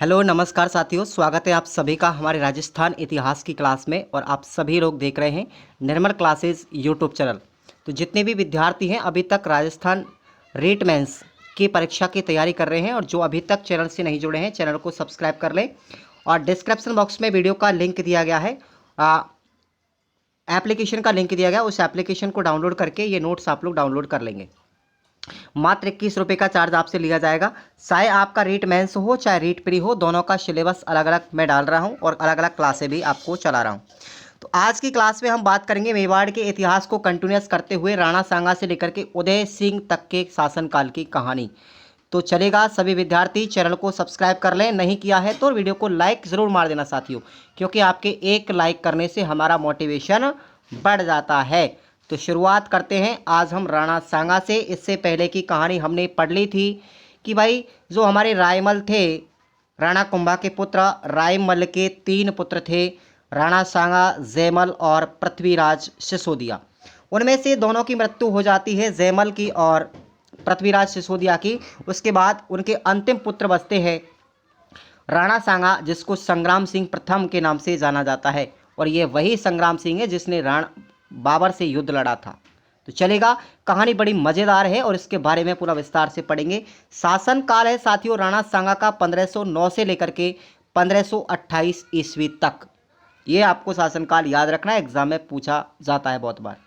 Hello नमस्कार साथियों, स्वागत है आप सभी का हमारे राजस्थान इतिहास की क्लास में। और आप सभी लोग देख रहे हैं निर्मल क्लासेस यूट्यूब चैनल। तो जितने भी विद्यार्थी हैं अभी तक राजस्थान रीट मेंस की परीक्षा की तैयारी कर रहे हैं और जो अभी तक चैनल से नहीं जुड़े हैं चैनल को सब्सक्राइब कर लें। और डिस्क्रिप्शन बॉक्स में वीडियो का लिंक दिया गया है, एप्लीकेशन का लिंक दिया गया, उस एप्लीकेशन को डाउनलोड करके ये नोट्स आप लोग डाउनलोड कर लेंगे। मात्र 21 रुपये का चार्ज आपसे लिया जाएगा। चाहे आपका रीट मेंस हो चाहे रीट प्री हो, दोनों का सिलेबस अलग अलग मैं डाल रहा हूं और अलग अलग क्लासें भी आपको चला रहा हूं। तो आज की क्लास में हम बात करेंगे मेवाड़ के इतिहास को कंटिन्यूस करते हुए राणा सांगा से लेकर के उदय सिंह तक के शासनकाल की कहानी। तो चलेगा, सभी विद्यार्थी चैनल को सब्सक्राइब कर लें, नहीं किया है तो वीडियो को लाइक ज़रूर मार देना साथियों, क्योंकि आपके एक लाइक करने से हमारा मोटिवेशन बढ़ जाता है। तो शुरुआत करते हैं आज हम राणा सांगा से। इससे पहले की कहानी हमने पढ़ ली थी कि भाई जो हमारे रायमल थे, राणा कुंभा के पुत्र रायमल के 3 पुत्र थे, राणा सांगा, जयमल और पृथ्वीराज सिसोदिया। उनमें से दोनों की मृत्यु हो जाती है, जयमल की और पृथ्वीराज सिसोदिया की। उसके बाद उनके अंतिम पुत्र बचते हैं राणा सांगा, जिसको संग्राम सिंह प्रथम के नाम से जाना जाता है। और ये वही संग्राम सिंह है जिसने बाबर से युद्ध लड़ा था। तो चलेगा, कहानी बड़ी मज़ेदार है और इसके बारे में पूरा विस्तार से पढ़ेंगे। शासन काल है साथियों राणा सांगा का 1509 से लेकर के 1528 ईस्वी तक। ये आपको शासनकाल याद रखना है, एग्जाम में पूछा जाता है बहुत बार।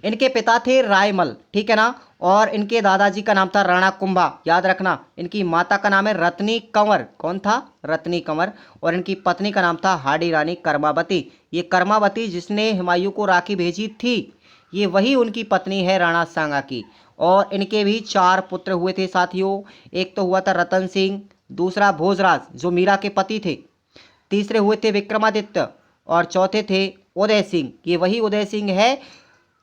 इनके पिता थे रायमल, ठीक है ना, और इनके दादाजी का नाम था राणा कुंभा, याद रखना। इनकी माता का नाम है रत्नी कंवर, कौन था? रत्नी कंवर। और इनकी पत्नी का नाम था हाड़ी रानी कर्मावती। ये कर्मावती जिसने हुमायूं को राखी भेजी थी, ये वही उनकी पत्नी है राणा सांगा की। और इनके भी 4 पुत्र हुए थे साथियों। एक तो हुआ था रतन सिंह, दूसरा भोजराज जो मीरा के पति थे, तीसरे हुए थे विक्रमादित्य और चौथे थे उदय सिंह। ये वही उदय सिंह है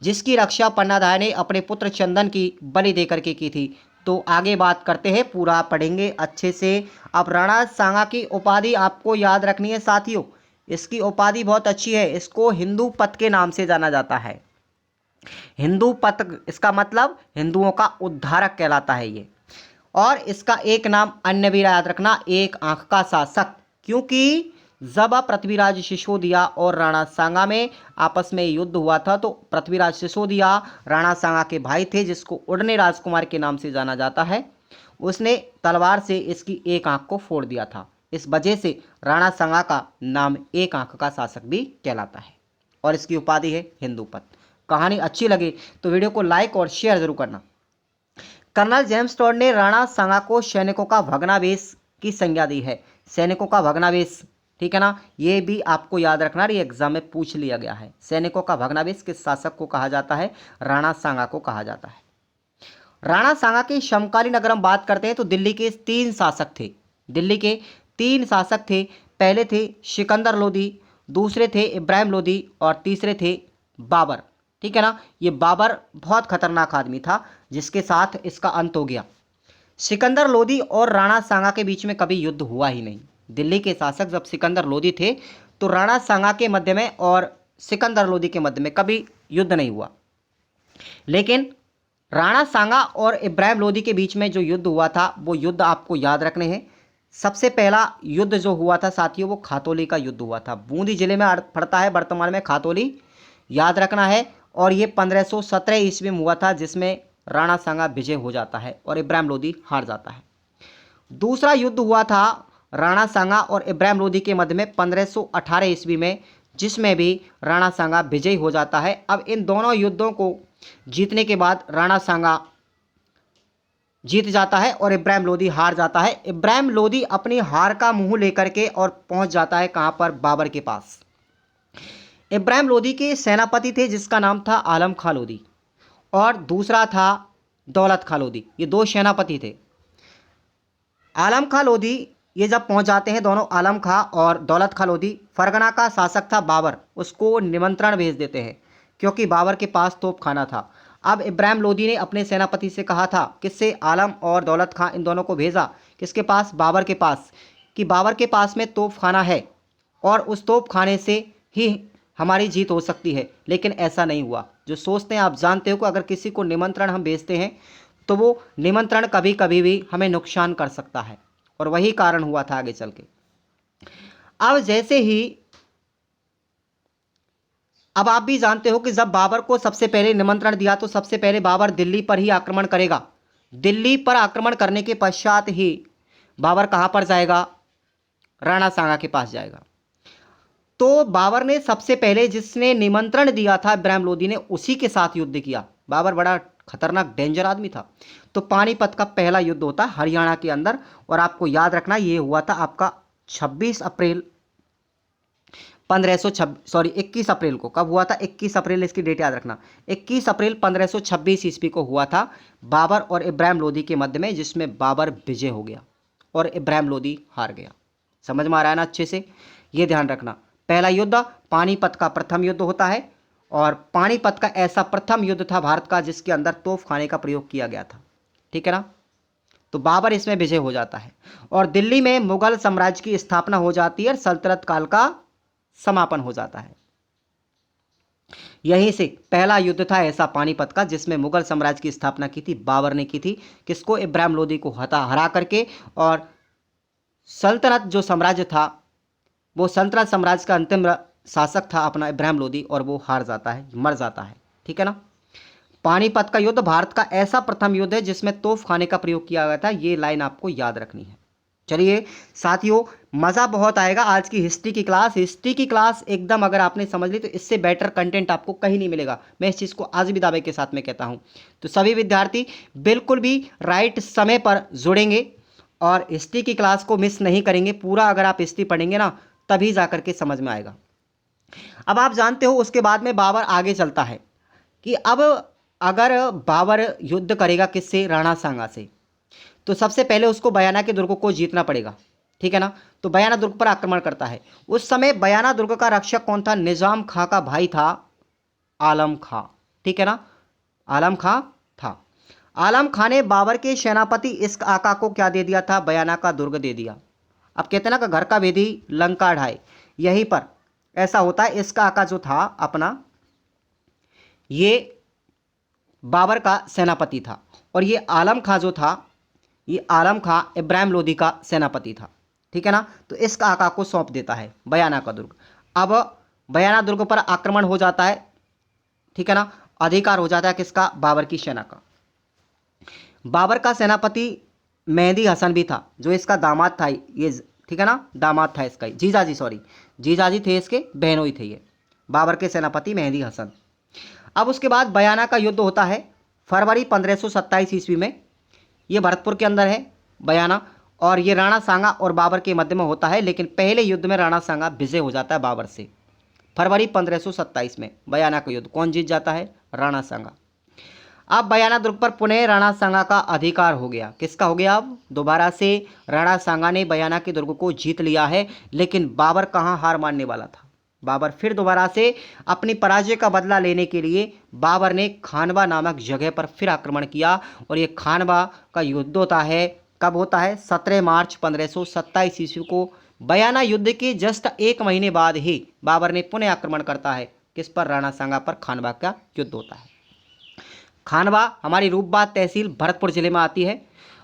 जिसकी रक्षा पन्नाधाय ने अपने पुत्र चंदन की बलि देकर के की थी। तो आगे बात करते हैं, पूरा पढ़ेंगे अच्छे से। अब राणा सांगा की उपाधि आपको याद रखनी है साथियों। इसकी उपाधि बहुत अच्छी है, इसको हिंदू पथ के नाम से जाना जाता है। हिंदू पथ, इसका मतलब हिंदुओं का उद्धारक कहलाता है ये। और इसका एक नाम अन्य भी याद रखना, एक आंख का शासक, क्योंकि जब पृथ्वीराज सिसोदिया और राणा सांगा में आपस में युद्ध हुआ था तो पृथ्वीराज सिसोदिया राणा सांगा के भाई थे, जिसको उड़ने राजकुमार के नाम से जाना जाता है। उसने तलवार से इसकी एक आंख को फोड़ दिया था। इस वजह से राणा सांगा का नाम एक आंख का शासक भी कहलाता है और इसकी उपाधि है हिंदूपत। कहानी अच्छी लगे तो वीडियो को लाइक और शेयर जरूर करना। कर्नल जेम्स टॉड ने राणा सांगा को सैनिकों का भग्नावेश की संज्ञा दी है। सैनिकों का भग्नावेश, ठीक है ना, ये भी आपको याद रखना, ये एग्जाम में पूछ लिया गया है। सैनिकों का भग्नावेश किस शासक को कहा जाता है? राणा सांगा को कहा जाता है। राणा सांगा के समकालीन अगर हम बात करते हैं तो दिल्ली के 3 शासक थे। दिल्ली के 3 शासक थे। पहले थे सिकंदर लोदी, दूसरे थे इब्राहिम लोदी और तीसरे थे बाबर, ठीक है ना। ये बाबर बहुत खतरनाक आदमी था जिसके साथ इसका अंत हो गया। सिकंदर लोदी और राणा सांगा के बीच में कभी युद्ध हुआ ही नहीं। दिल्ली के शासक जब सिकंदर लोदी थे तो राणा सांगा के मध्य में और सिकंदर लोदी के मध्य में कभी युद्ध नहीं हुआ। लेकिन राणा सांगा और इब्राहिम लोदी के बीच में जो युद्ध हुआ था वो युद्ध आपको याद रखने हैं। सबसे पहला युद्ध जो हुआ था साथियों वो खातौली का युद्ध हुआ था। बूंदी जिले में पड़ता है वर्तमान में खातौली, याद रखना है। और ये 1517 ईस्वी में हुआ था, जिसमें राणा सांगा विजय हो जाता है और इब्राहिम लोदी हार जाता है। दूसरा युद्ध हुआ था राणा सांगा और इब्राहिम लोदी के मध्य में 1518 ईस्वी में, जिसमें भी राणा सांगा विजयी हो जाता है। अब इन दोनों युद्धों को जीतने के बाद राणा सांगा जीत जाता है और इब्राहिम लोदी हार जाता है। इब्राहिम लोदी अपनी हार का मुंह लेकर के और पहुंच जाता है कहां पर? बाबर के पास। इब्राहिम लोदी के सेनापति थे जिसका नाम था आलम खां लोदी और दूसरा था दौलत खां लोदी। ये 2 सेनापति थे। आलम खां लोदी ये जब पहुंच जाते हैं, दोनों आलम खां और दौलत खां लोदी, फरगना का शासक था बाबर, उसको निमंत्रण भेज देते हैं क्योंकि बाबर के पास तोप खाना था। अब इब्राहिम लोदी ने अपने सेनापति से कहा था, किससे? आलम और दौलत खां, इन दोनों को भेजा किसके पास? बाबर के पास, कि बाबर के पास में तोप खाना है और उस तोप खाने से ही हमारी जीत हो सकती है। लेकिन ऐसा नहीं हुआ। जो सोचते हैं, आप जानते हो कि अगर किसी को निमंत्रण हम भेजते हैं तो वो निमंत्रण कभी कभी भी हमें नुकसान कर सकता है। और वही कारण हुआ था आगे चल के। अब जैसे ही, अब आप भी जानते हो कि जब बाबर को सबसे पहले निमंत्रण दिया तो सबसे पहले बाबर दिल्ली पर ही आक्रमण करेगा। दिल्ली पर आक्रमण करने के पश्चात ही बाबर कहां पर जाएगा, राणा सांगा के पास जाएगा। तो बाबर ने सबसे पहले जिसने निमंत्रण दिया था इब्राहिम लोदी ने, उसी के साथ युद्ध किया। बाबर बड़ा खतरनाक डेंजर आदमी था। तो पानीपत का पहला युद्ध होता है हरियाणा के अंदर, और आपको याद रखना ये हुआ था आपका 26 अप्रैल 1526, सॉरी 21 अप्रैल को। कब हुआ था? 21 अप्रैल, इसकी डेट याद रखना। 21 अप्रैल 1526 ईस्वी को हुआ था बाबर और इब्राहिम लोदी के मध्य में, जिसमें बाबर विजय हो गया और इब्राहिम लोदी हार गया। समझ में आ रहा है ना अच्छे से? ये ध्यान रखना, पहला युद्ध पानीपत का प्रथम युद्ध होता है, और पानीपत का ऐसा प्रथम युद्ध था भारत का जिसके अंदर तोपखाने का प्रयोग किया गया था। ठीक है ना? तो बाबर इसमें विजय हो जाता है और दिल्ली में मुगल साम्राज्य की स्थापना हो जाती है और सल्तनत काल का समापन हो जाता है। यहीं से पहला युद्ध था ऐसा पानीपत का जिसमें मुगल साम्राज्य की स्थापना की थी बाबर ने की थी। किसको? इब्राहिम लोदी को हरा करके। और सल्तनत जो साम्राज्य था वो सल्तनत साम्राज्य का अंतिम शासक था अपना इब्राहिम लोदी, और वो हार जाता है, मर जाता है। ठीक है ना? पानीपत का युद्ध भारत का ऐसा प्रथम युद्ध है जिसमें तोपखाने का प्रयोग किया गया था। ये लाइन आपको याद रखनी है। चलिए साथियों, मज़ा बहुत आएगा आज की हिस्ट्री की क्लास। हिस्ट्री की क्लास एकदम अगर आपने समझ ली तो इससे बेटर कंटेंट आपको कहीं नहीं मिलेगा। मैं इस चीज़ को आज भी दावे के साथ में कहता हूँ। तो सभी विद्यार्थी बिल्कुल भी राइट समय पर जुड़ेंगे और हिस्ट्री की क्लास को मिस नहीं करेंगे। पूरा अगर आप हिस्ट्री पढ़ेंगे ना तभी जा करके समझ में आएगा। अब आप जानते हो उसके बाद में बाबर आगे चलता है कि अब अगर बाबर युद्ध करेगा किससे? राणा सांगा से। तो सबसे पहले उसको बयाना के दुर्ग को जीतना पड़ेगा। ठीक है ना? तो बयाना दुर्ग पर आक्रमण करता है। उस समय बयाना दुर्ग का रक्षक कौन था? निजाम खां का भाई था आलम खां। ठीक है ना? आलम खां था। आलम खां ने बाबर के सेनापति इश्क आका को क्या दे दिया था? बयाना का दुर्ग दे दिया। अब कहते ना कि घर का भेदी लंका ढाए, यहीं पर ऐसा होता है। इश्क आका जो था अपना, ये बाबर का सेनापति था, और ये आलम खां जो था, ये आलम खां इब्राहिम लोदी का सेनापति था। ठीक है ना? तो इश्क आका को सौंप देता है बयाना का दुर्ग। अब बयाना दुर्ग पर आक्रमण हो जाता है। ठीक है ना? अधिकार हो जाता है किसका? बाबर की सेना का। बाबर का सेनापति मेहदी हसन भी था, जो इसका दामाद था ये। ठीक है ना? दामाद था इसका, जीजाजी, सॉरी जीजाजी थे इसके, बहनोई थे ये, बाबर के सेनापति मेहदी हसन। अब उसके बाद बयाना का युद्ध होता है फरवरी 1527 ईस्वी में। ये भरतपुर के अंदर है बयाना, और ये राणा सांगा और बाबर के मध्य में होता है। लेकिन पहले युद्ध में राणा सांगा विजय हो जाता है बाबर से। फरवरी 1527 में बयाना का युद्ध कौन जीत जाता है? राणा सांगा। अब बयाना दुर्ग पर पुनः राणा सांगा का अधिकार हो गया। किसका हो गया? अब दोबारा से राणा सांगा ने बयाना के दुर्ग को जीत लिया है। लेकिन बाबर कहाँ हार मानने वाला था? बाबर फिर दोबारा से अपनी पराजय का बदला लेने के लिए बाबर ने खानवा नामक जगह पर फिर आक्रमण किया, और ये खानवा का युद्ध होता है। कब होता है? 17 मार्च 1527 ईस्वी को। बयाना युद्ध के जस्ट एक महीने बाद ही बाबर ने पुनः आक्रमण करता है। किस पर? राणा सांगा पर खानवा का युद्ध होता है। खानवा हमारी रूपबाद तहसील भरतपुर जिले में आती है,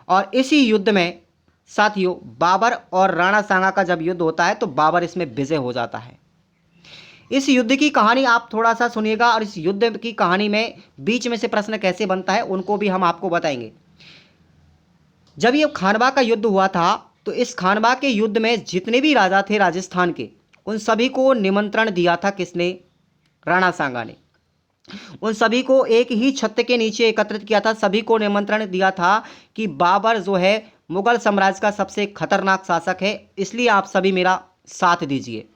और इसी युद्ध में साथियों बाबर और राणा सांगा का जब युद्ध होता है तो बाबर इसमें विजय हो जाता है। इस युद्ध की कहानी आप थोड़ा सा सुनिएगा, और इस युद्ध की कहानी में बीच में से प्रश्न कैसे बनता है उनको भी हम आपको बताएंगे। जब ये खानवा का युद्ध हुआ था तो इस खानवा के युद्ध में जितने भी राजा थे राजस्थान के, उन सभी को निमंत्रण दिया था किसने? राणा सांगा ने। उन सभी को एक ही छत के नीचे एकत्रित किया था। सभी को निमंत्रण दिया था कि बाबर जो है मुगल साम्राज्य का सबसे खतरनाक शासक है, इसलिए आप सभी मेरा साथ दीजिए।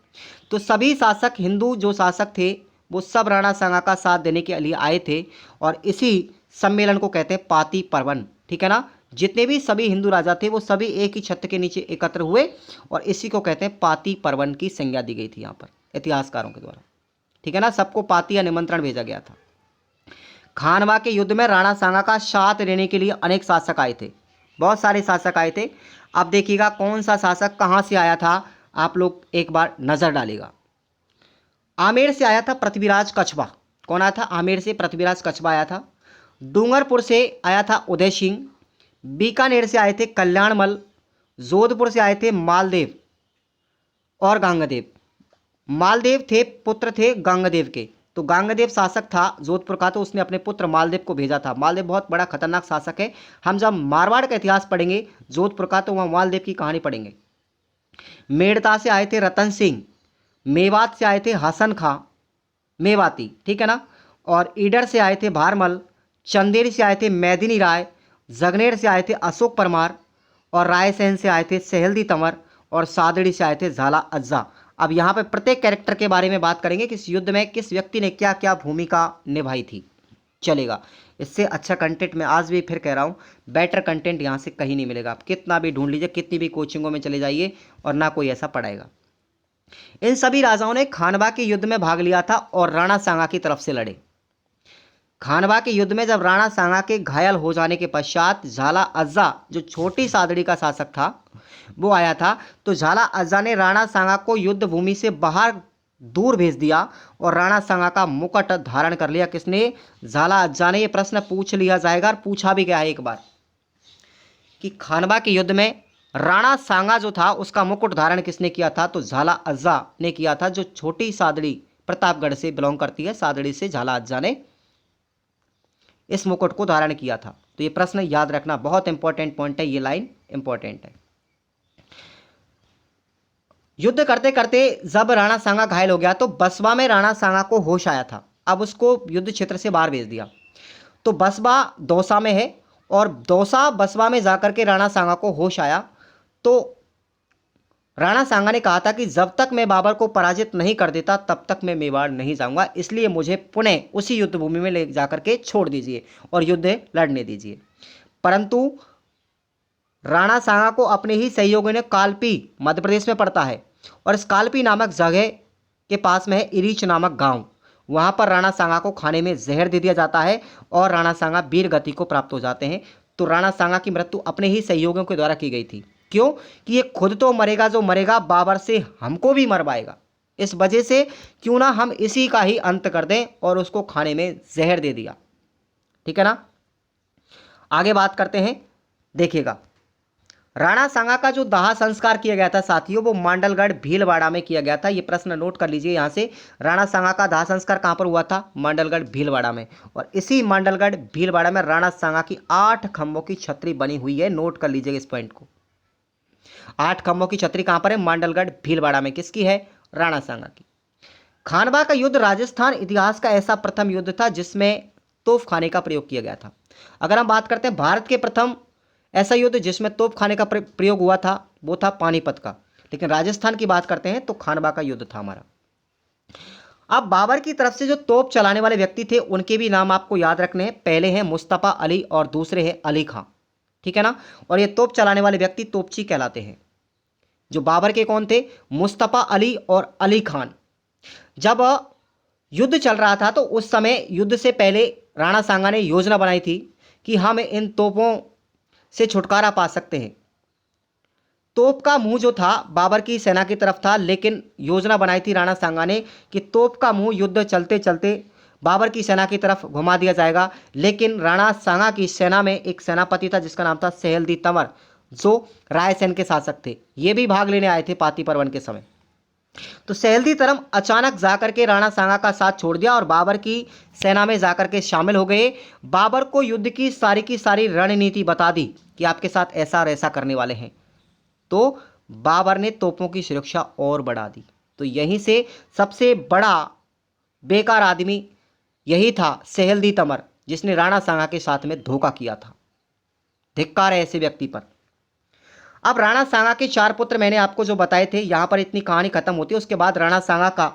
तो सभी शासक, हिंदू जो शासक थे, वो सब राणा सांगा का साथ देने के लिए आए थे, और इसी सम्मेलन को कहते हैं पाती पर्वन। ठीक है ना? जितने भी सभी हिंदू राजा थे वो सभी एक ही छत के नीचे एकत्र हुए, और इसी को कहते हैं पाती पर्वन की संज्ञा दी गई थी यहाँ पर इतिहासकारों के द्वारा। ठीक है ना? सबको पाती या निमंत्रण भेजा गया था। खानवा के युद्ध में राणा सांगा का साथ लेने के लिए अनेक शासक आए थे, बहुत सारे शासक आए थे। अब देखिएगा कौन सा शासक कहाँ से आया था, आप लोग एक बार नजर डालेगा। आमेर से आया था पृथ्वीराज कछवा। कौन आया था? आमेर से पृथ्वीराज कछवा आया था। डूंगरपुर से आया था उदय सिंह। बीकानेर से आए थे कल्याणमल, जोधपुर से आए थे मालदेव और गांगदेव। मालदेव थे पुत्र थे गांगदेव के, तो गांगदेव शासक था जोधपुर का, तो उसने अपने पुत्र मालदेव को भेजा था। मालदेव बहुत बड़ा खतरनाक शासक है। हम जब मारवाड़ का इतिहास पढ़ेंगे जोधपुर का, तो वहाँ मालदेव की कहानी पढ़ेंगे। मेड़ता से आए थे रतन सिंह, मेवात से आए थे हसन खां मेवाती, ठीक है ना, और ईडर से आए थे भारमल, चंदेरी से आए थे मैदिनी राय, जगनेर से आए थे अशोक परमार, और रायसेन से आए थे सहेलदी तंवर, और सादड़ी से आए थे झाला अज्जा। अब यहाँ पे प्रत्येक कैरेक्टर के बारे में बात करेंगे कि इस युद्ध में किस व्यक्ति ने क्या क्या भूमिका निभाई थी। चलेगा, इससे अच्छा कंटेंट मैं आज भी फिर कह रहा हूँ, बेटर कंटेंट यहाँ से कहीं नहीं मिलेगा। आप कितना भी ढूंढ लीजिए, कितनी भी कोचिंगों में चले जाइए, और ना कोई ऐसा पढ़ाएगा। इन सभी राजाओं ने खानवा के युद्ध में भाग लिया था और राणा सांगा की तरफ से लड़े। खानवा के युद्ध में जब राणा सांगा के घायल हो जाने के पश्चात झाला अज्जा, जो छोटी सादड़ी का शासक था, वो आया था, तो झाला अज्जा ने राणा सांगा को युद्ध भूमि से बाहर दूर भेज दिया और राणा सांगा का मुकुट धारण कर लिया। किसने? झाला अज्जा ने। यह प्रश्न पूछ लिया जाएगा, और पूछा भी गया है एक बार, कि खानवा के युद्ध में राणा सांगा जो था उसका मुकुट धारण किसने किया था? तो झाला अज्जा ने किया था, जो छोटी सादड़ी प्रतापगढ़ से बिलोंग करती है, सादड़ी से झाला अज्जा ने इस मुकुट को धारण किया था। तो ये प्रश्न याद रखना, बहुत इंपॉर्टेंट पॉइंट है, ये लाइन इंपॉर्टेंट है। युद्ध करते करते जब राणा सांगा घायल हो गया, तो बसवा में राणा सांगा को होश आया था। अब उसको युद्ध क्षेत्र से बाहर भेज दिया। तो बसवा दौसा में है, और दौसा बसवा में जाकर के राणा सांगा को होश आया, तो राणा सांगा ने कहा था कि जब तक मैं बाबर को पराजित नहीं कर देता तब तक मैं मेवाड़ नहीं जाऊंगा, इसलिए मुझे पुणे उसी युद्ध भूमि में ले जाकर के छोड़ दीजिए और युद्ध लड़ने दीजिए। परंतु राणा सांगा को अपने ही सहयोगियों ने, कालपी मध्य प्रदेश में पड़ता है, और इस कालपी नामक जगह के पास में है इरीच नामक गांव, वहां पर राणा सांगा को खाने में जहर दे दिया जाता है और राणा सांगा वीर गति को प्राप्त हो जाते हैं। तो राणा सांगा की मृत्यु अपने ही सहयोगियों के द्वारा की गई थी। क्यों? कि ये खुद तो मरेगा, जो मरेगा बाबर से हमको भी मरवाएगा, इस वजह से क्यों ना हम इसी का ही अंत कर दें, और उसको खाने में जहर दे दिया। ठीक है ना। आगे बात करते हैं, देखिएगा, राणा सांगा का जो दाह संस्कार किया गया था साथियों, वो मांडलगढ़ भीलवाड़ा में किया गया था। ये प्रश्न नोट कर लीजिए यहाँ से, राणा सांगा का दाह संस्कार कहाँ पर हुआ था? मांडलगढ़ भीलवाड़ा में। और इसी मांडलगढ़ भीलवाड़ा में राणा सांगा की 8 खंभों की छतरी बनी हुई है। नोट कर लीजिएगा इस पॉइंट को। 8 खंभों की छतरी कहाँ पर है? मांडलगढ़ भीलवाड़ा में। किसकी है? राणा सांगा की। खानवा का युद्ध राजस्थान इतिहास का ऐसा प्रथम युद्ध था जिसमें तोपखाने का प्रयोग किया गया था। अगर हम बात करते हैं भारत के प्रथम ऐसा युद्ध जिसमें तोपखाने का प्रयोग हुआ था, वो था पानीपत का। लेकिन राजस्थान की बात करते हैं तो खानवा का युद्ध था हमारा। अब बाबर की तरफ से जो तोप चलाने वाले व्यक्ति थे उनके भी नाम आपको याद रखने हैं। पहले हैं मुस्तफ़ा अली और दूसरे हैं अली खां। ठीक है ना। और ये तोप चलाने वाले व्यक्ति तोपची कहलाते हैं। जो बाबर के कौन थे? मुस्तफ़ा अली और अली खान। जब युद्ध चल रहा था तो उस समय युद्ध से पहले राणा सांगा ने योजना बनाई थी कि हम इन तोपों से छुटकारा पा सकते हैं। तोप का मुंह जो था बाबर की सेना की तरफ था, लेकिन योजना बनाई थी राणा सांगा ने कि तोप का मुंह युद्ध चलते चलते बाबर की सेना की तरफ घुमा दिया जाएगा। लेकिन राणा सांगा की सेना में एक सेनापति था जिसका नाम था सहेलदी तंवर, जो रायसेन के शासक थे। ये भी भाग लेने आए थे पाती पर्वन के समय। तो सहेलदी तरम अचानक जाकर के राणा सांगा का साथ छोड़ दिया और बाबर की सेना में जाकर के शामिल हो गए। बाबर को युद्ध की सारी रणनीति बता दी कि आपके साथ ऐसा और ऐसा करने वाले हैं। तो बाबर ने तोपों की सुरक्षा और बढ़ा दी। तो यहीं से सबसे बड़ा बेकार आदमी यही था सहेलदी तंवर, जिसने राणा सांगा के साथ में धोखा किया था। धिक्कार है ऐसे व्यक्ति पर। अब राणा सांगा के 4 पुत्र मैंने आपको जो बताए थे, यहां पर इतनी कहानी खत्म होती है। उसके बाद राणा सांगा का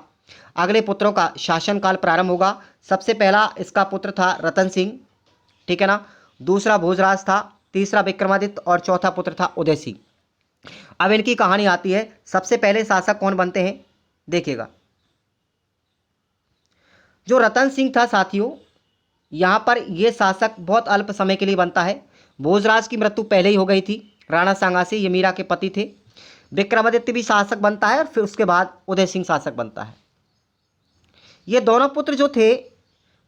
अगले पुत्रों का शासनकाल प्रारंभ होगा। सबसे पहला इसका पुत्र था रतन सिंह, ठीक है ना। दूसरा भोजराज था, तीसरा विक्रमादित्य और चौथा पुत्र था उदय सिंह। अब इनकी कहानी आती है। सबसे पहले शासक कौन बनते हैं? देखिएगा, जो रतन सिंह था साथियों, यहां पर यह शासक बहुत अल्प समय के लिए बनता है। भोजराज की मृत्यु पहले ही हो गई थी राणा सांगा से, ये मीरा के पति थे। विक्रमादित्य भी शासक बनता है और फिर उसके बाद उदय सिंह शासक बनता है। ये दोनों पुत्र जो थे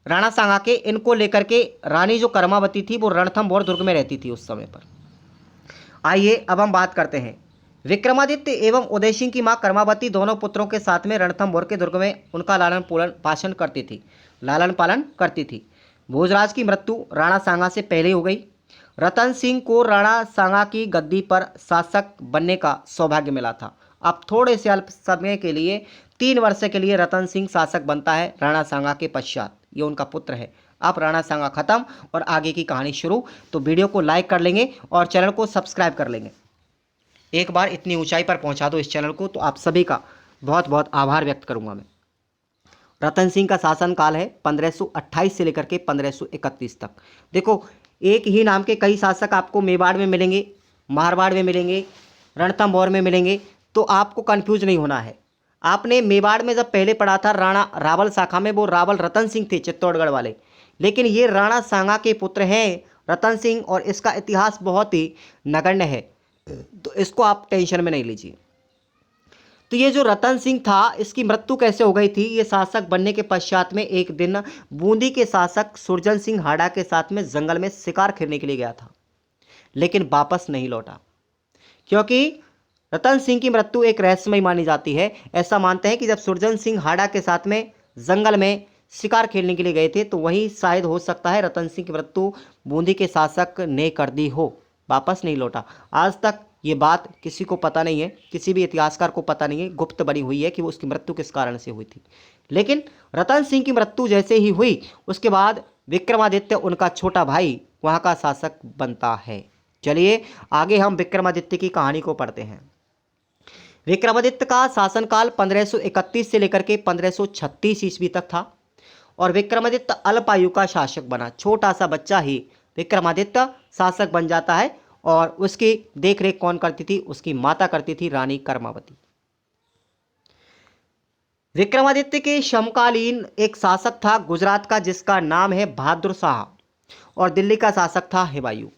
राणा सांगा के, इनको लेकर के रानी जो कर्मावती थी वो रणथंभौर दुर्ग में रहती थी उस समय पर। आइए अब हम बात करते हैं। विक्रमादित्य एवं उदय सिंह की मां कर्मावती दोनों पुत्रों के साथ में रणथंभौर के दुर्ग में उनका लालन पालन करती थी। भोजराज की मृत्यु राणा सांगा से पहले हो गई। रतन सिंह को राणा सांगा की गद्दी पर शासक बनने का सौभाग्य मिला था। अब थोड़े से अल्प समय के लिए 3 वर्ष के लिए रतन सिंह शासक बनता है राणा सांगा के पश्चात। ये उनका पुत्र है। अब राणा सांगा खत्म और आगे की कहानी शुरू। तो वीडियो को लाइक कर लेंगे और चैनल को सब्सक्राइब कर लेंगे। एक बार इतनी ऊंचाई पर पहुंचा दो इस चैनल को, तो आप सभी का बहुत बहुत आभार व्यक्त करूंगा मैं। रतन सिंह का शासनकाल है 1528 से लेकर के 1531 तक। देखो, एक ही नाम के कई शासक आपको मेवाड़ में मिलेंगे, मारवाड़ में मिलेंगे, रणथंभौर में मिलेंगे, तो आपको कंफ्यूज नहीं होना है। आपने मेवाड़ में जब पहले पढ़ा था राणा रावल शाखा में, वो रावल रतन सिंह थे चित्तौड़गढ़ वाले, लेकिन ये राणा सांगा के पुत्र हैं रतन सिंह, और इसका इतिहास बहुत ही नगण्य है, तो इसको आप टेंशन में नहीं लीजिए। तो ये जो रतन सिंह था, इसकी मृत्यु कैसे हो गई थी? ये शासक बनने के पश्चात में एक दिन बूंदी के शासक सुरजन सिंह हाड़ा के साथ में जंगल में शिकार खेलने के लिए गया था, लेकिन वापस नहीं लौटा, क्योंकि रतन सिंह की मृत्यु एक रहस्यमय मानी जाती है। ऐसा मानते हैं कि जब सुरजन सिंह हाड़ा के साथ में जंगल में शिकार खेलने के लिए गए थे, तो वहीं शायद हो सकता है रतन सिंह की मृत्यु बूंदी के शासक ने कर दी हो, वापस नहीं लौटा। आज तक ये बात किसी को पता नहीं है, किसी भी इतिहासकार को पता नहीं है, गुप्त बनी हुई है कि वो उसकी मृत्यु किस कारण से हुई थी। लेकिन रतन सिंह की मृत्यु जैसे ही हुई, उसके बाद विक्रमादित्य उनका छोटा भाई वहाँ का शासक बनता है। चलिए आगे हम विक्रमादित्य की कहानी को पढ़ते हैं। विक्रमादित्य का शासनकाल 1531 से लेकर के 1536 ईस्वी तक था, और विक्रमादित्य अल्पायु का शासक बना। छोटा सा बच्चा ही विक्रमादित्य शासक बन जाता है, और उसकी देखरेख कौन करती थी? उसकी माता करती थी, रानी कर्मावती। विक्रमादित्य के समकालीन एक शासक था गुजरात का, जिसका नाम है बहादुर शाह, और दिल्ली का शासक था हुमायूं।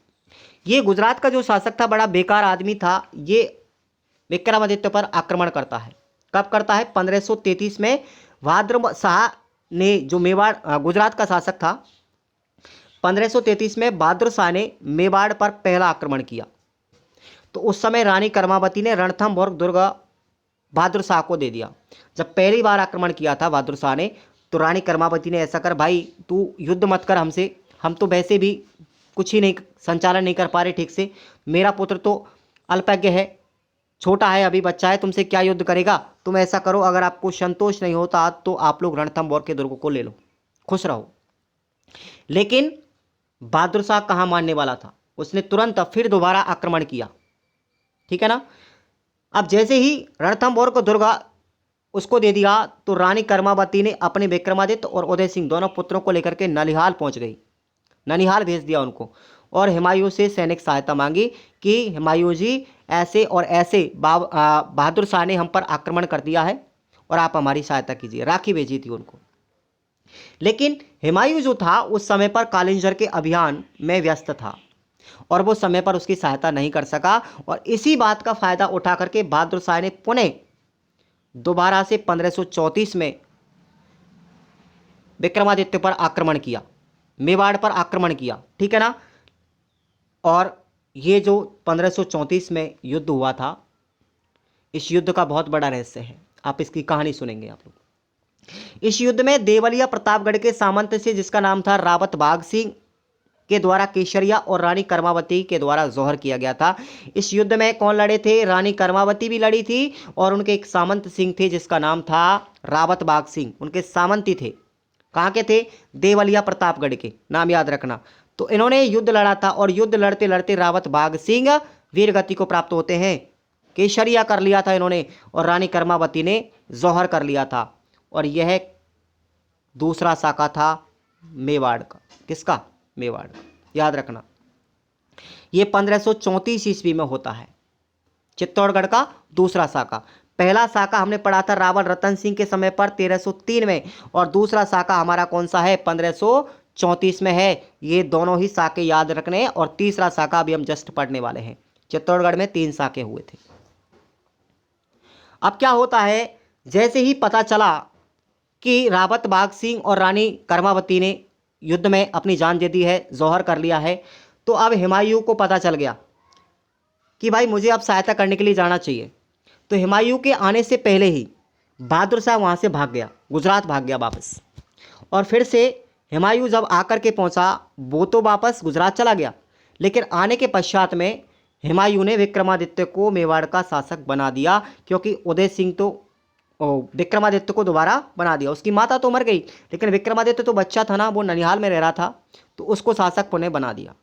ये गुजरात का जो शासक था बड़ा बेकार आदमी था। ये विक्रमादित्य पर आक्रमण करता है। कब करता है? 1533 में बहादुर शाह ने, जो मेवाड़ गुजरात का शासक था, 1533 में बहादुर शाह ने मेवाड़ पर पहला आक्रमण किया। तो उस समय रानी कर्मावती ने रणथंभौर दुर्ग बहादुर शाह को दे दिया। जब पहली बार आक्रमण किया था बहादुर शाह ने, तो रानी कर्मावती ने ऐसा कर, भाई तू युद्ध मत कर हमसे, हम तो वैसे भी कुछ ही नहीं, संचालन नहीं कर पा रहे ठीक से, मेरा पुत्र तो अल्पज्ञ है, छोटा है, अभी बच्चा है, तुमसे क्या युद्ध करेगा? तुम ऐसा करो, अगर आपको संतोष नहीं होता तो आप लोग रणथंभौर के दुर्ग को ले लो, खुश रहो। लेकिन बहादुर शाह कहाँ मानने वाला था? उसने तुरंत फिर दोबारा आक्रमण किया। ठीक है ना? अब जैसे ही रणथंभौर को दुर्ग उसको दे दिया, तो रानी कर्मावती ने अपने विक्रमादित्य और उदय सिंह दोनों पुत्रों को लेकर के ननिहाल पहुंच गई। ननिहाल भेज दिया उनको, और हुमायूं से सैनिक सहायता मांगी कि हुमायूं जी, ऐसे और ऐसे बहादुर शाह ने हम पर आक्रमण कर दिया है, और आप हमारी सहायता कीजिए। राखी भेजी थी उनको। लेकिन हुमायूं जो था उस समय पर कालिंजर के अभियान में व्यस्त था, और वो समय पर उसकी सहायता नहीं कर सका, और इसी बात का फायदा उठा करके बहादुर शाह ने पुनः दोबारा से 1534 में विक्रमादित्य पर आक्रमण किया, मेवाड़ पर आक्रमण किया। ठीक है ना? और ये जो 1534 में युद्ध हुआ था, इस युद्ध का बहुत बड़ा रहस्य है, आप इसकी कहानी सुनेंगे आप लोग। इस युद्ध में देवलिया प्रतापगढ़ के सामंत से, जिसका नाम था रावत बाघ सिंह, के द्वारा केशरिया और रानी कर्मावती के द्वारा जौहर किया गया था। इस युद्ध में कौन लड़े थे? रानी कर्मावती भी लड़ी थी, और उनके एक सामंत सिंह थे जिसका नाम था रावत बाघ सिंह। उनके सामंती थे। कहाँ के थे? देवलिया प्रतापगढ़ के, नाम याद रखना। तो इन्होंने युद्ध लड़ा था, और युद्ध लड़ते लड़ते रावत बाघ सिंह वीर गति को प्राप्त होते हैं। केशरिया कर लिया था इन्होंने, और रानी कर्मावती ने जौहर कर लिया था। और यह दूसरा साका था मेवाड़ का। किसका? मेवाड़ का। याद रखना, ये 1534 ईस्वी में होता है। चित्तौड़गढ़ का दूसरा साका। पहला साका हमने पढ़ा था रावल रतन सिंह के समय पर 1303 में, और दूसरा साका हमारा कौन सा है? 1534 में है। ये दोनों ही साके याद रखने हैं, और तीसरा साका अभी हम जस्ट पढ़ने वाले हैं। चित्तौड़गढ़ में 3 साके हुए थे। अब क्या होता है, जैसे ही पता चला कि रावत बाघ सिंह और रानी कर्मावती ने युद्ध में अपनी जान दे दी है, जौहर कर लिया है, तो अब हुमायूं को पता चल गया कि भाई मुझे अब सहायता करने के लिए जाना चाहिए। तो हुमायूं के आने से पहले ही बहादुर शाह वहाँ से भाग गया, गुजरात भाग गया वापस। और फिर से हुमायूं जब आकर के पहुँचा वो तो वापस गुजरात चला गया, लेकिन आने के पश्चात में हुमायूं ने विक्रमादित्य को मेवाड़ का शासक बना दिया, क्योंकि उदय सिंह तो विक्रमादित्य को दोबारा बना दिया। उसकी माता तो मर गई, लेकिन विक्रमादित्य तो बच्चा था ना, वो ननिहाल में रह रहा था, तो उसको शासक पुनः बना दिया।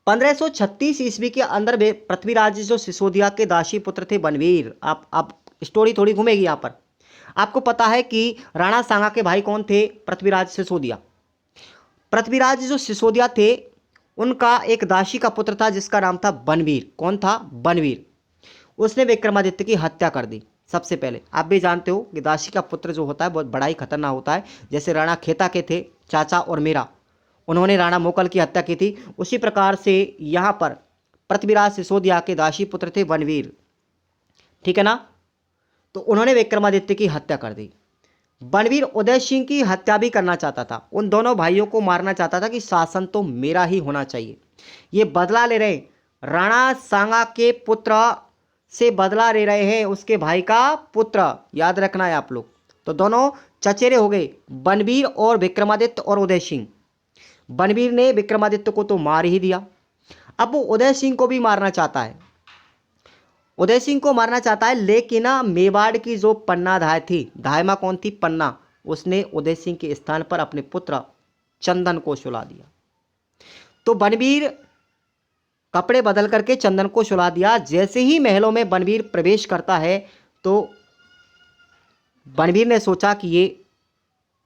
1536 ईस्वी के अंदर पृथ्वीराज जो सिसोदिया के दासी पुत्र थे बनवीर, आप स्टोरी थोड़ी घूमेगी यहाँ पर। आपको पता है कि राणा सांगा के भाई कौन थे? पृथ्वीराज सिसोदिया। पृथ्वीराज जो सिसोदिया थे उनका एक दासी का पुत्र था जिसका नाम था बनवीर। कौन था? बनवीर। उसने विक्रमादित्य की हत्या कर दी। सबसे पहले आप भी जानते हो कि दासी का पुत्र जो होता है बहुत बड़ा ही खतरनाक होता है। जैसे राणा खेता के थे चाचा और मेरा, उन्होंने राणा मोकल की हत्या की थी, उसी प्रकार से यहाँ पर पृथ्वीराज सिसोदिया के दासी पुत्र थे बनवीर, ठीक है ना। तो उन्होंने विक्रमादित्य की हत्या कर दी। बनवीर उदय सिंह की हत्या भी करना चाहता था, उन दोनों भाइयों को मारना चाहता था कि शासन तो मेरा ही होना चाहिए। ये बदला ले रहे, राणा सांगा के पुत्र से बदला ले रहे हैं, उसके भाई का पुत्र, याद रखना है आप लोग। तो दोनों चचेरे हो गए, बनवीर और विक्रमादित्य और उदय सिंह। बनवीर ने विक्रमादित्य को तो मार ही दिया, अब वो उदय सिंह को भी मारना चाहता है। उदय सिंह को मारना चाहता है, लेकिन मेवाड़ की जो पन्ना धाय थी, धायमा कौन थी? पन्ना। उसने उदय सिंह के स्थान पर अपने पुत्र चंदन को सुला दिया। तो बनवीर कपड़े बदल करके चंदन को सुला दिया। जैसे ही महलों में बनवीर प्रवेश करता है तो बनवीर ने सोचा कि ये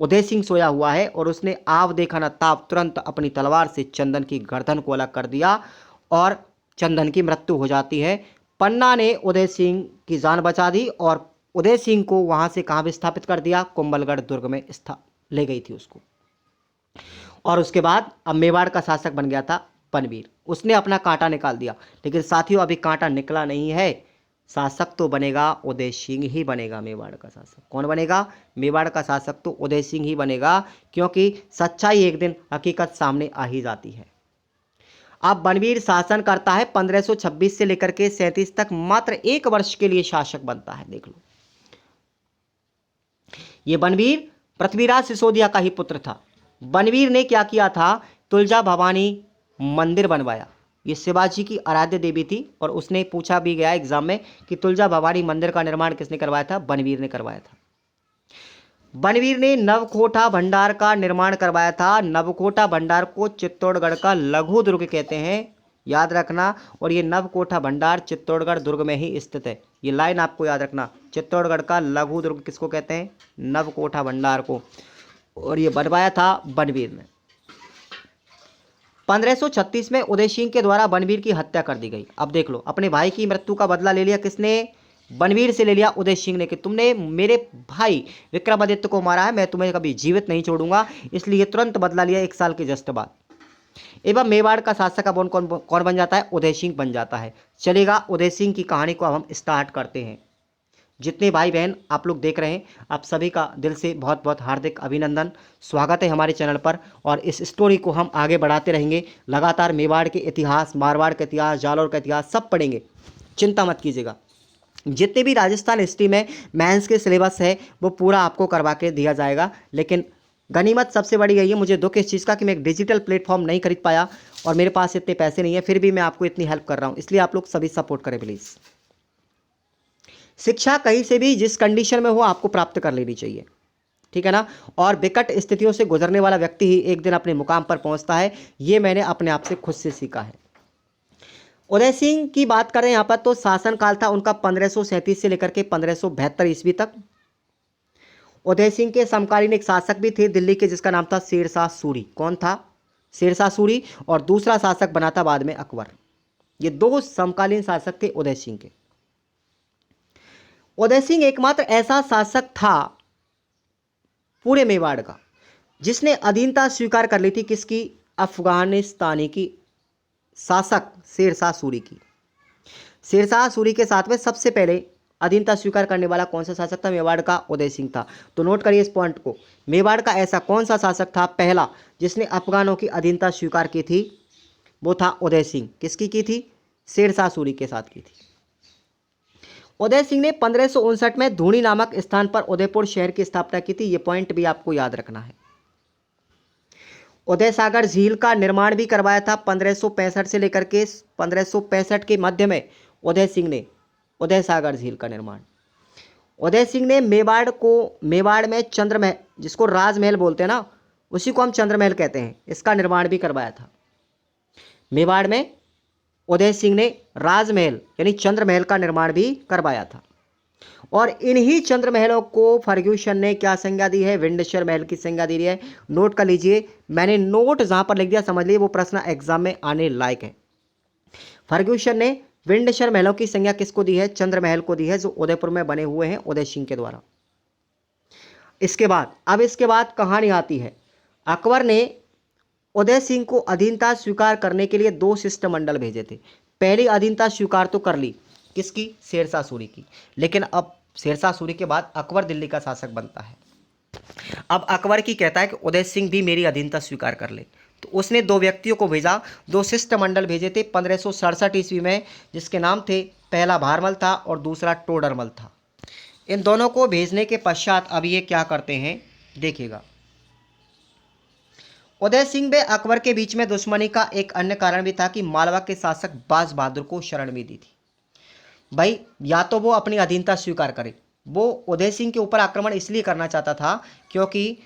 उदय सिंह सोया हुआ है, और उसने आव देखा न ताव तुरंत अपनी तलवार से चंदन की गर्दन को अलग कर दिया और चंदन की मृत्यु हो जाती है। पन्ना ने उदय सिंह की जान बचा दी और उदय सिंह को वहां से कहाँ विस्थापित कर दिया? कुंभलगढ़ दुर्ग में ले गई थी उसको। और उसके बाद अब मेवाड़ का शासक बन गया था बनवीर। उसने अपना कांटा निकाल दिया, लेकिन साथियों अभी कांटा निकला नहीं है। शासक तो बनेगा उदय सिंह ही बनेगा मेवाड़ का शासक। कौन बनेगा? मेवाड़ का शासक तो उदय सिंह ही बनेगा, क्योंकि सच्चाई एक दिन हकीकत सामने आ ही जाती है। अब बनवीर शासन करता है 1526 से लेकर के 37 तक, मात्र 1 वर्ष के लिए शासक बनता है। देख लो, ये बनवीर पृथ्वीराज सिसोदिया का ही पुत्र था। बनवीर ने क्या किया था? तुलजा भवानी मंदिर बनवाया। ये शिवाजी की आराध्य देवी थी, और उसने पूछा भी गया एग्जाम में कि तुलजा भवानी मंदिर का निर्माण किसने करवाया था? बनवीर ने करवाया था। बनवीर ने नवकोटा भंडार का निर्माण करवाया था। नवकोटा भंडार को चित्तौड़गढ़ का लघु दुर्ग कहते हैं, याद रखना। और ये नवकोटा भंडार चित्तौड़गढ़ दुर्ग में ही स्थित है। ये लाइन आपको याद रखना, चित्तौड़गढ़ का लघु दुर्ग किसको कहते हैं? नवकोटा भंडार को। और ये बनवाया था बनवीर ने। 1536 में उदय सिंह के द्वारा बनवीर की हत्या कर दी गई। अब देख लो, अपने भाई की मृत्यु का बदला ले लिया किसने? बनवीर से ले लिया उदय सिंह ने, कि तुमने मेरे भाई विक्रमादित्य को मारा है, मैं तुम्हें कभी जीवित नहीं छोड़ूंगा। इसलिए तुरंत बदला लिया 1 साल के जस्ट बाद। एवं मेवाड़ का शासक अब कौन बन जाता है? उदय सिंह बन जाता है। चलेगा, उदय सिंह की कहानी को अब हम स्टार्ट करते हैं। जितने भाई बहन आप लोग देख रहे हैं, आप सभी का दिल से बहुत बहुत हार्दिक अभिनंदन, स्वागत है हमारे चैनल पर। और इस स्टोरी को हम आगे बढ़ाते रहेंगे। लगातार मेवाड़ के इतिहास, मारवाड़ का इतिहास, जालौर का इतिहास सब पढ़ेंगे, चिंता मत कीजिएगा। जितने भी राजस्थान हिस्ट्री में मेंस के सिलेबस है वो पूरा आपको करवा के दिया जाएगा। लेकिन गनीमत सबसे बड़ी यही है, मुझे दुख इस चीज़ का कि मैं एक डिजिटल प्लेटफॉर्म नहीं खरीद पाया और मेरे पास इतने पैसे नहीं है, फिर भी मैं आपको इतनी हेल्प कर रहा हूँ। इसलिए आप लोग सभी सपोर्ट करें प्लीज़। शिक्षा कहीं से भी जिस कंडीशन में हो आपको प्राप्त कर लेनी चाहिए, ठीक है ना। और विकट स्थितियों से गुजरने वाला व्यक्ति ही एक दिन अपने मुकाम पर पहुंचता है, ये मैंने अपने आप से खुद से सीखा है। उदय सिंह की बात करें यहाँ पर तो शासनकाल था उनका 1537 से लेकर के 1572 ईस्वी तक। उदय सिंह के समकालीन एक शासक भी थे दिल्ली के, जिसका नाम था शेरशाह सूरी। कौन था? शेरशाह सूरी। और दूसरा शासक बना था बाद में अकबर। ये 2 समकालीन शासक थे उदय सिंह के। उदय सिंह एकमात्र ऐसा शासक था पूरे मेवाड़ का जिसने अधीनता स्वीकार कर ली थी किसकी? अफगानिस्तानी की शासक शेरशाह सूरी की। शेरशाह सूरी के साथ में सबसे पहले अधीनता स्वीकार करने वाला कौन सा शासक था? मेवाड़ का उदय सिंह था। तो नोट करिए इस पॉइंट को, मेवाड़ का ऐसा कौन सा शासक था पहला जिसने अफगानों की अधीनता स्वीकार की थी? वो था उदय सिंह। किसकी की थी? शेरशाह सूरी के साथ की थी। उदय सिंह ने 1559 में धूनी नामक स्थान पर उदयपुर शहर की स्थापना की थी। ये पॉइंट भी आपको याद रखना है। उदय सागर झील का निर्माण भी करवाया था 1565 से लेकर के 1565 के मध्य में उदय सिंह ने उदय सागर झील का निर्माण। उदय सिंह ने मेवाड़ में चंद्रमहल, जिसको राजमहल बोलते हैं ना, उसी को हम चंद्रमहल कहते हैं, इसका निर्माण भी करवाया था। मेवाड़ में उदय सिंह ने राजमहल यानी चंद्रमहल का निर्माण भी करवाया था। और इन्हीं चंद्रमहलों को फर्ग्यूसन ने क्या संज्ञा दी है? विंडसर महल की संज्ञा दी है। नोट कर लीजिए, मैंने नोट जहां पर लिख दिया समझ लीजिए वो प्रश्न एग्जाम में आने लायक है। फर्ग्यूसन ने विंडसर महलों की संज्ञा किसको दी है? चंद्रमहल को दी है, जो उदयपुर में बने हुए हैं उदय सिंह के द्वारा। इसके बाद कहानी आती है, अकबर ने उदय सिंह को अधीनता स्वीकार करने के लिए 2 शिष्टमंडल भेजे थे। पहली अधीनता स्वीकार तो कर ली, किसकी? शेरशाह सूरी की। लेकिन अब शेरशाह सूरी के बाद अकबर दिल्ली का शासक बनता है। अब अकबर की कहता है कि उदय सिंह भी मेरी अधीनता स्वीकार कर ले, तो उसने 2 व्यक्तियों को भेजा, 2 शिष्टमंडल भेजे थे 1567 ईस्वी में, जिसके नाम थे, पहला भारमल था और दूसरा टोडरमल था। इन दोनों को भेजने के पश्चात अब ये क्या करते हैं देखिएगा। उदय सिंह व अकबर के बीच में दुश्मनी का एक अन्य कारण भी था कि मालवा के शासक बाज बहादुर को शरण भी दी थी। भाई या तो वो अपनी अधीनता स्वीकार करे, वो उदय सिंह के ऊपर आक्रमण इसलिए करना चाहता था क्योंकि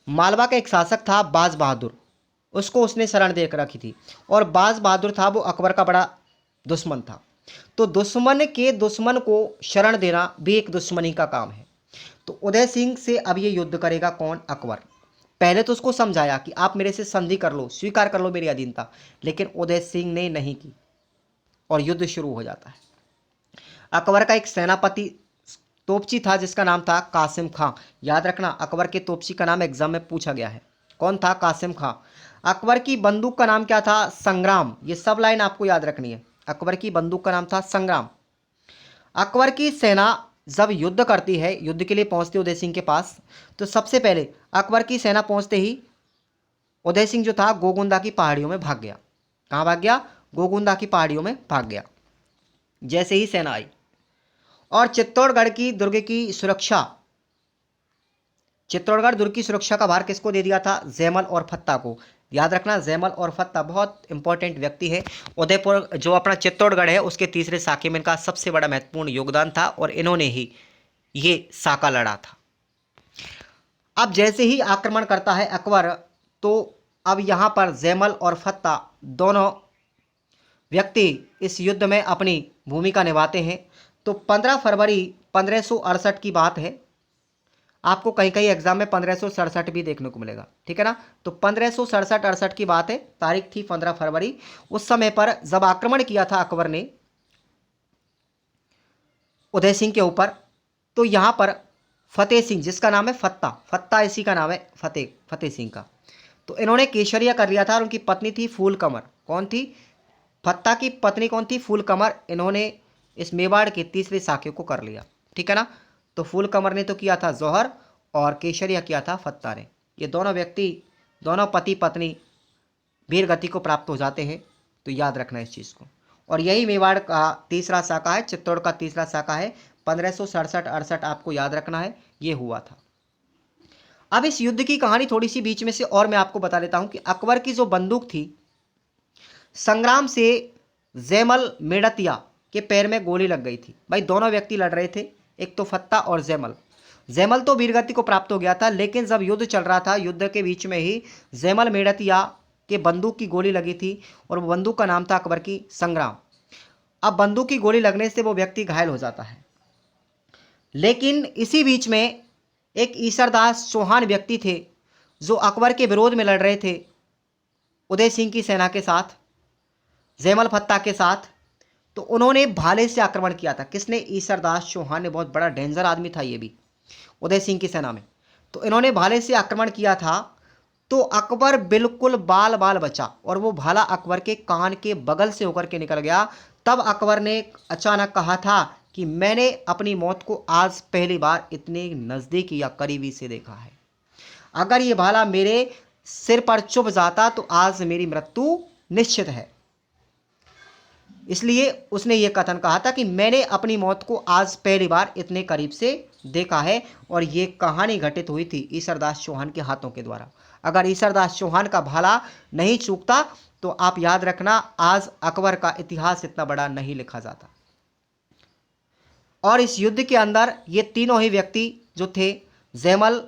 मालवा का एक शासक था बाज बहादुर, उसको उसने शरण दे रखी थी, और बाज बहादुर था वो अकबर का बड़ा दुश्मन था। तो दुश्मन के दुश्मन को शरण देना भी एक दुश्मनी का काम है। तो उदय सिंह से अब ये युद्ध करेगा कौन? अकबर। पहले तो उसको समझाया कि आप मेरे से संधि कर लो, स्वीकार कर लो मेरी अधीनता, लेकिन उदय सिंह ने नहीं की और युद्ध शुरू हो जाता है। अकबर का एक सेनापति तोपची था जिसका नाम था कासिम खां। याद रखना, अकबर के तोपची का नाम एग्जाम में पूछा गया है। कौन था? कासिम खां। अकबर की बंदूक का नाम क्या था? संग्राम। ये सब लाइन आपको याद रखनी है। अकबर की बंदूक का नाम था संग्राम। अकबर की सेना जब युद्ध करती है, युद्ध के लिए पहुंचती है उदय सिंह के पास, तो सबसे पहले अकबर की सेना पहुंचते ही उदय सिंह जो था गोगुंदा की पहाड़ियों में भाग गया। कहाँ भाग गया? गोगुंदा की पहाड़ियों में भाग गया। जैसे ही सेना आई और चित्तौड़गढ़ दुर्ग की सुरक्षा का भार किसको दे दिया था? जैमल और फत्ता को। याद रखना, जैमल और फत्ता बहुत इंपॉर्टेंट व्यक्ति है। उदयपुर जो अपना चित्तौड़गढ़ है उसके तीसरे साके में इनका सबसे बड़ा महत्वपूर्ण योगदान था और इन्होंने ही ये साका लड़ा था। अब जैसे ही आक्रमण करता है अकबर, तो अब यहाँ पर जैमल और फत्ता दोनों व्यक्ति इस युद्ध में अपनी भूमिका निभाते हैं। तो 15 फरवरी 1568 की बात है। आपको कहीं कहीं एग्जाम में 1567 भी देखने को मिलेगा, ठीक है ना। तो 1567-68 की बात है, तारीख थी 15 फरवरी। उस समय पर जब आक्रमण किया था अकबर ने उदय सिंह के ऊपर, तो यहाँ पर फतेह सिंह, जिसका नाम है फत्ता इसी का नाम है, फतेह सिंह का, तो इन्होंने केशरिया कर लिया था और उनकी पत्नी थी फूलकमर। कौन थी? फत्ता की पत्नी कौन थी? फूलकमर। इन्होंने इस मेवाड़ के तीसरे साके को कर लिया, ठीक है ना। तो फूलकमर ने तो किया था जौहर और केशरिया किया था फत्ता ने। ये दोनों व्यक्ति, दोनों पति पत्नी वीर गति को प्राप्त हो जाते हैं। तो याद रखना इस चीज़ को। और यही मेवाड़ का तीसरा शाखा है, चित्तौड़ का तीसरा शाखा है। 1567-68 आपको याद रखना है, ये हुआ था। अब इस युद्ध की कहानी थोड़ी सी बीच में से और मैं आपको बता देता हूं कि अकबर की जो बंदूक थी, संग्राम से जैमल मेड़तिया के पैर में गोली लग गई थी। भाई दोनों व्यक्ति लड़ रहे थे, एक तो फत्ता और जैमल तो वीरगति को प्राप्त हो गया था, लेकिन जब युद्ध चल रहा था, युद्ध के बीच में ही जैमल मेड़तिया के बंदूक की गोली लगी थी और वो बंदूक का नाम था अकबर की संग्राम। अब बंदूक की गोली लगने से वो व्यक्ति घायल हो जाता है, लेकिन इसी बीच में एक ईसरदास चौहान व्यक्ति थे जो अकबर के विरोध में लड़ रहे थे उदय सिंह की सेना के साथ, जैमल फत्ता के साथ। तो उन्होंने भाले से आक्रमण किया था। किसने? ईसरदास चौहान ने। बहुत बड़ा डेंजर आदमी था ये भी उदय सिंह की सेना में। तो इन्होंने भाले से आक्रमण किया था, तो अकबर बिल्कुल बाल बाल बचा और वो भाला अकबर के कान के बगल से होकर के निकल गया। तब अकबर ने अचानक कहा था कि मैंने अपनी मौत को आज पहली बार इतने नज़दीक या करीबी से देखा है। अगर ये भाला मेरे सिर पर चुभ जाता तो आज मेरी मृत्यु निश्चित है। इसलिए उसने ये कथन कहा था कि मैंने अपनी मौत को आज पहली बार इतने करीब से देखा है, और ये कहानी घटित हुई थी ईश्वरदास चौहान के हाथों के द्वारा। अगर ईश्वरदास चौहान का भाला नहीं चूकता तो आप याद रखना आज अकबर का इतिहास इतना बड़ा नहीं लिखा जाता। और इस युद्ध के अंदर ये तीनों ही व्यक्ति जो थे, जैमल,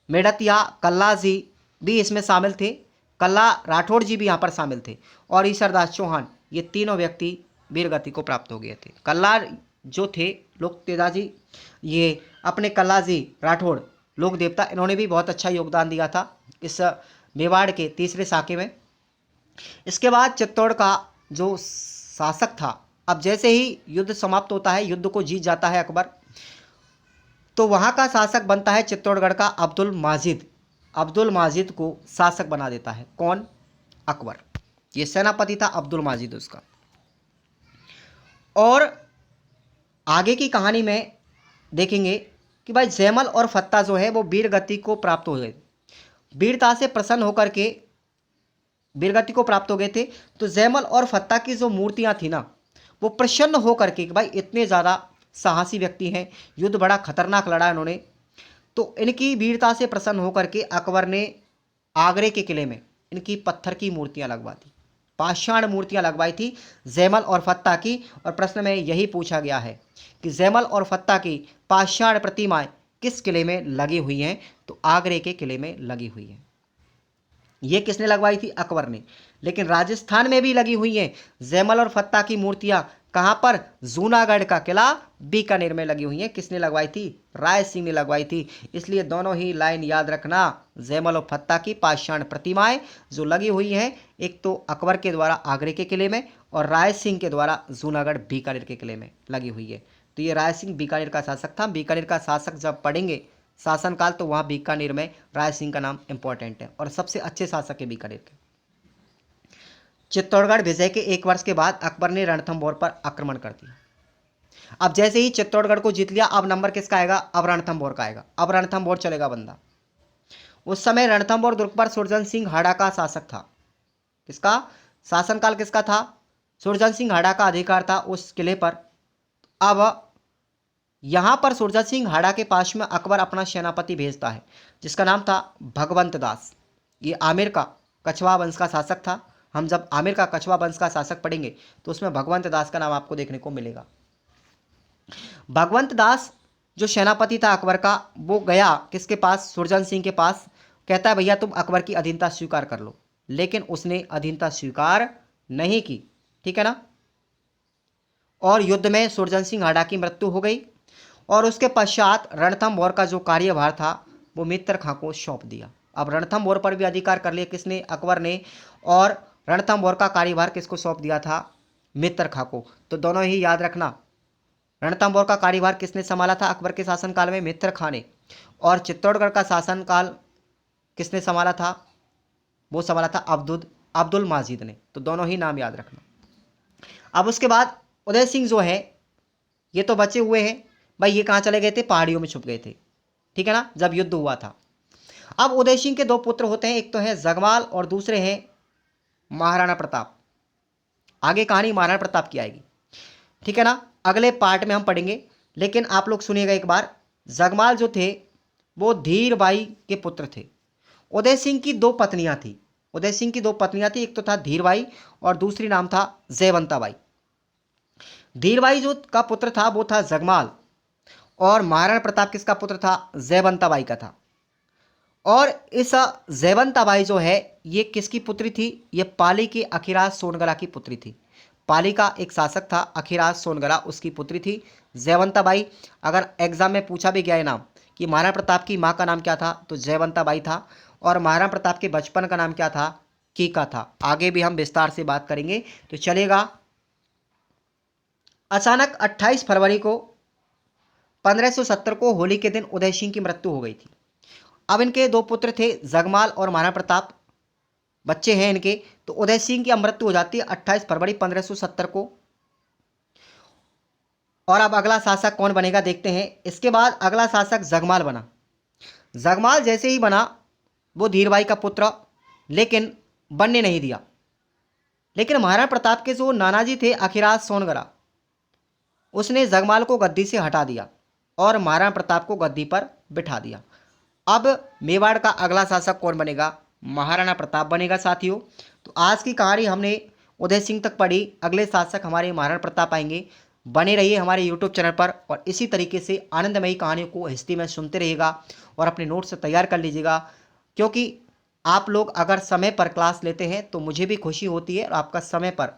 मेड़तिया, कल्ला जी भी इसमें शामिल थे, कल्ला राठौड़ जी भी यहाँ पर शामिल थे, और ईश्वरदास चौहान, ये तीनों व्यक्ति वीरगति को प्राप्त हो गए थे। कल्ला जो थे लोक तेजाजी, ये अपने कल्ला जी राठौड़ लोक देवता, इन्होंने भी बहुत अच्छा योगदान दिया था इस मेवाड़ के तीसरे साके में। इसके बाद चित्तौड़ का जो शासक था, अब जैसे ही युद्ध समाप्त होता है, युद्ध को जीत जाता है अकबर, तो वहाँ का शासक बनता है चित्तौड़गढ़ का अब्दुल माजिद। अब्दुल माजिद को शासक बना देता है कौन? अकबर। ये सेनापति था अब्दुल माजिद उसका। और आगे की कहानी में देखेंगे कि भाई जैमल और फत्ता जो है वो वीर गति को प्राप्त हो गए, वीरता से प्रसन्न होकर के वीरगति को प्राप्त हो गए थे। तो जैमल और फत्ता की जो मूर्तियां थी ना, वो प्रसन्न होकर के कि भाई इतने ज़्यादा साहसी व्यक्ति हैं, युद्ध बड़ा खतरनाक लड़ा इन्होंने, तो इनकी वीरता से प्रसन्न होकर के अकबर ने आगरे के किले में इनकी पत्थर की मूर्तियां लगवा दी, पाषाण मूर्तियां लगवाई थी जैमल और फत्ता की। और प्रश्न में यही पूछा गया है कि जैमल और फत्ता की पाषाण प्रतिमाएं किस किले में लगी हुई हैं? तो आगरे के किले में लगी हुई हैं। ये किसने लगवाई थी? अकबर ने। लेकिन राजस्थान में भी लगी हुई हैं जैमल और फत्ता की मूर्तियां। कहां पर? जूनागढ़ का किला बीकानेर में लगी हुई हैं। किसने लगवाई थी? राय सिंह ने लगवाई थी। इसलिए दोनों ही लाइन याद रखना, जैमल और फत्ता की पाषाण प्रतिमाएं जो लगी हुई हैं, एक तो अकबर के द्वारा आगरे के किले में और राय सिंह के द्वारा जूनागढ़ बीकानेर के किले में लगी हुई है। तो ये राय सिंह बीकानेर का शासक था। बीकानेर का शासक जब पढ़ेंगे शासनकाल, तो वहाँ बीकानेर में राय सिंह का नाम इंपॉर्टेंट है और सबसे अच्छे शासक है बीकानेर के। चित्तौड़गढ़ विजय के 1 वर्ष के बाद अकबर ने रणथंभौर पर आक्रमण कर दिया। अब जैसे ही चित्तौड़गढ़ को जीत लिया, अब नंबर किसका आएगा? अब रणथंभौर का आएगा। अब रणथंभौर चलेगा बंदा। उस समय रणथंभौर दुर्ग पर सुरजन सिंह हाड़ा का शासक था। किसका शासनकाल किसका था? सुरजन सिंह हाड़ा का अधिकार था उस किले पर। अब यहां पर सुरजन सिंह हाड़ा के पास में अकबर अपना सेनापति भेजता है, जिसका नाम था भगवंत दास। ये आमिर का कछवा वंश का शासक था। हम जब आमिर का कछवा वंश का शासक पढ़ेंगे तो उसमें भगवंत दास का नाम आपको देखने को मिलेगा। भगवंत दास जो सेनापति था अकबर का, वो गया किसके पास? सुरजन सिंह के पास। कहता है भैया तुम अकबर की अधीनता स्वीकार कर लो। लेकिन उसने अधीनता स्वीकार नहीं की, ठीक है ना। और युद्ध में सुरजन सिंह हाड़ा की मृत्यु हो गई और उसके पश्चात रणथंभौर का जो कार्यभार था वो मित्र खां को सौंप दिया। अब रणथंभौर पर भी अधिकार कर लिया किसने? अकबर ने। और रणथंभौर का कार्यभार किसको सौंप दिया था? मित्र खां को। तो दोनों ही याद रखना, रणथंभौर का कार्यभार किसने संभाला था अकबर के शासनकाल में? मित्र खां ने। और चित्तौड़गढ़ का शासनकाल किसने संभाला था? वो संभाला था अब्दुल माजिद ने। तो दोनों ही नाम याद रखना। अब उसके बाद उदय सिंह जो है, ये तो बचे हुए हैं भाई। ये कहाँ चले गए थे? पहाड़ियों में छुप गए थे, ठीक है ना, जब युद्ध हुआ था। अब उदय सिंह के 2 पुत्र होते हैं, एक तो है जगमाल और दूसरे हैं महाराणा प्रताप। आगे कहानी महाराणा प्रताप की आएगी, ठीक है ना, अगले पार्ट में हम पढ़ेंगे। लेकिन आप लोग सुनिएगा एक बार। जगमाल जो थे वो धीरबाई के पुत्र थे। उदय सिंह की 2 पत्नियां थी। उदय सिंह की 2 पत्नियां थी, एक तो था धीरबाई और दूसरी नाम था जयवंताबाई। धीरबाई जो का पुत्र था वो था जगमाल और महाराणा प्रताप किसका पुत्र था? जयवंताबाई का था। और इस जयवंताबाई जो है ये किसकी पुत्री थी? ये पाली के अखिराज सोनगरा की पुत्री थी। पाली का एक शासक था अखिराज सोनगरा, उसकी पुत्री थी जयवंताबाई। अगर एग्जाम में पूछा भी गया है नाम कि महाराणा प्रताप की माँ का नाम क्या था, तो जयवंताबाई था। और महाराणा प्रताप के बचपन का नाम क्या था? कीका था। आगे भी हम विस्तार से बात करेंगे तो चलेगा। अचानक 28 फरवरी को 1570 को होली के दिन उदय सिंह की मृत्यु हो गई थी। अब इनके 2 पुत्र थे जगमाल और महाराणा प्रताप, बच्चे हैं इनके। तो उदय सिंह की मृत्यु हो जाती है 28 फरवरी 1570 को। और अब अगला शासक कौन बनेगा देखते हैं। इसके बाद अगला शासक जगमाल बना। जगमाल जैसे ही बना वो धीरबाई का पुत्र, लेकिन बनने नहीं दिया। लेकिन महाराणा प्रताप के जो नानाजी थे अखिराज सोनगरा, उसने जगमाल को गद्दी से हटा दिया और महाराणा प्रताप को गद्दी पर बिठा दिया। अब मेवाड़ का अगला शासक कौन बनेगा? महाराणा प्रताप बनेगा साथियों। तो आज की कहानी हमने उदय सिंह तक पढ़ी, अगले शासक हमारे महाराणा प्रताप आएंगे। बने रहिए हमारे यूट्यूब चैनल पर और इसी तरीके से आनंदमयी कहानियों को हिस्ट्री में सुनते रहिएगा और अपने नोट्स तैयार कर लीजिएगा, क्योंकि आप लोग अगर समय पर क्लास लेते हैं तो मुझे भी खुशी होती है और आपका समय पर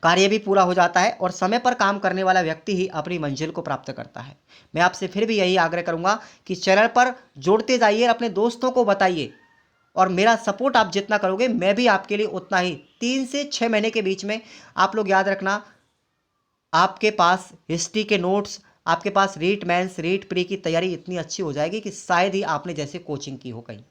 कार्य भी पूरा हो जाता है और समय पर काम करने वाला व्यक्ति ही अपनी मंजिल को प्राप्त करता है। मैं आपसे फिर भी यही आग्रह करूंगा कि चैनल पर जोड़ते जाइए, अपने दोस्तों को बताइए और मेरा सपोर्ट आप जितना करोगे मैं भी आपके लिए उतना ही। 3 से 6 महीने के बीच में आप लोग याद रखना, आपके पास हिस्ट्री के नोट्स, आपके पास रीट मेंस रीट प्री की तैयारी इतनी अच्छी हो जाएगी कि शायद ही आपने जैसे कोचिंग की हो, कहीं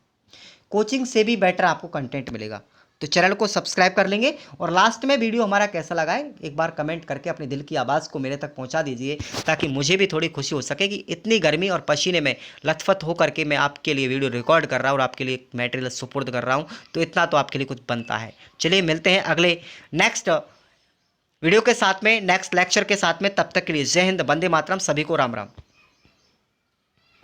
कोचिंग से भी बेटर आपको कंटेंट मिलेगा। तो चैनल को सब्सक्राइब कर लेंगे और लास्ट में वीडियो हमारा कैसा लगा है एक बार कमेंट करके अपने दिल की आवाज़ को मेरे तक पहुंचा दीजिए, ताकि मुझे भी थोड़ी खुशी हो सके कि इतनी गर्मी और पसीने में लथपथ होकर के मैं आपके लिए वीडियो रिकॉर्ड कर रहा हूँ और आपके लिए मटेरियल सुपुर्द कर रहा हूँ, तो इतना तो आपके लिए कुछ बनता है। चलिए मिलते हैं अगले नेक्स्ट वीडियो के साथ में, नेक्स्ट लेक्चर के साथ में। तब तक के लिए जय हिंद, वंदे मातरम, सभी को राम राम।